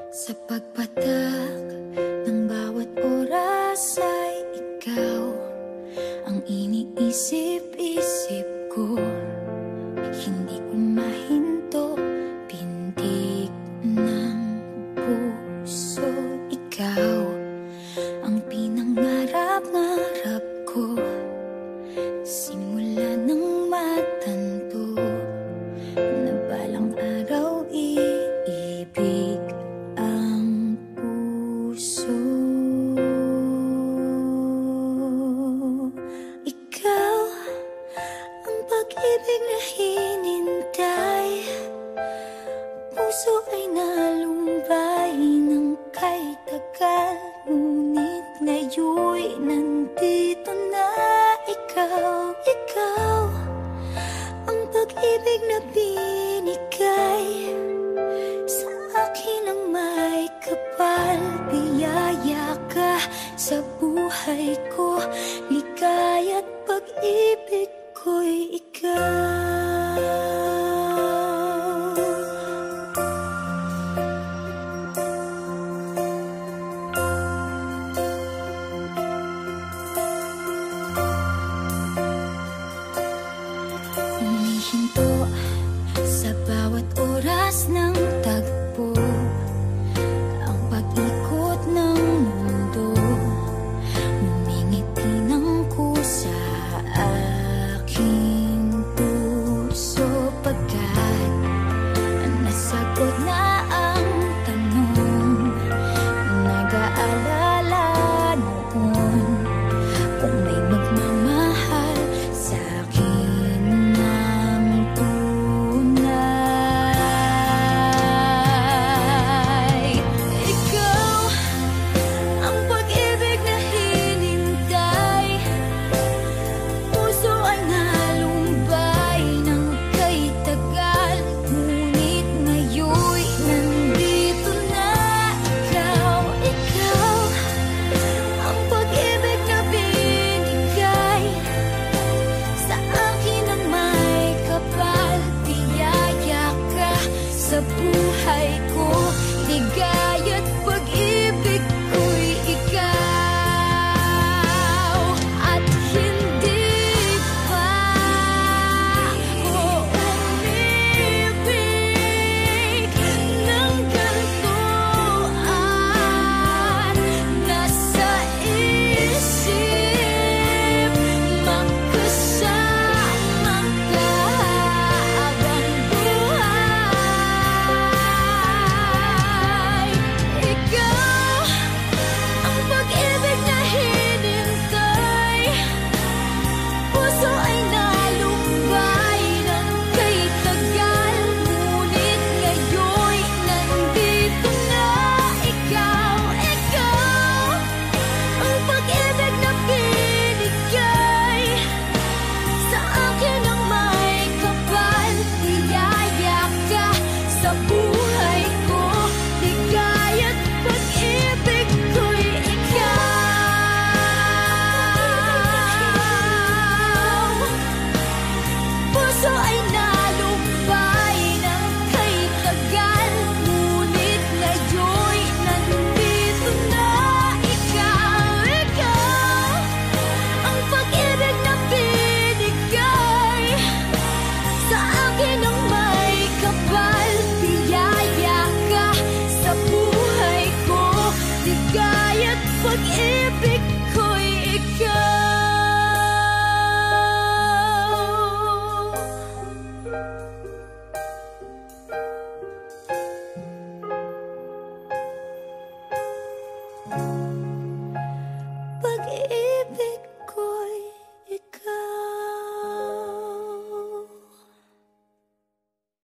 Sa pagpatak ng bawat oras ay ikaw ang iniisip-isip ko. Hindi ko mahinto, pintig ng puso. Ikaw ang pinangarap-ngarap ko, simula ng matanto na balang araw iibig ang puso. Ikaw ang pag-ibig na hinintay, puso ay nalumbay ng kay tagal, ngunit ngayon'y nandito na ikaw. Ikaw ang pag-ibig na binigay sa akin ang may kapal. Biyaya ka sa buhay ko, ligaya't pag-ibig ko'y ikaw. Humihinto sa bawat oras ng tagpo, ang pag-ikot ng mundo, ngumingiti ng kusa aking puso. Pagkat nasagot na ang tanong, nag-aalala noon kung may magmamahal sa'kin ng tunay. Ikaw ang pag-ibig na hinintay, puso ay nalumbay ng kay tagal, ngunit ngayon'y nandito na ikaw. Ikaw ang pag-ibig na binigay sa akin ang may kapal. Biyaya ka sa buhay ko, ligaya't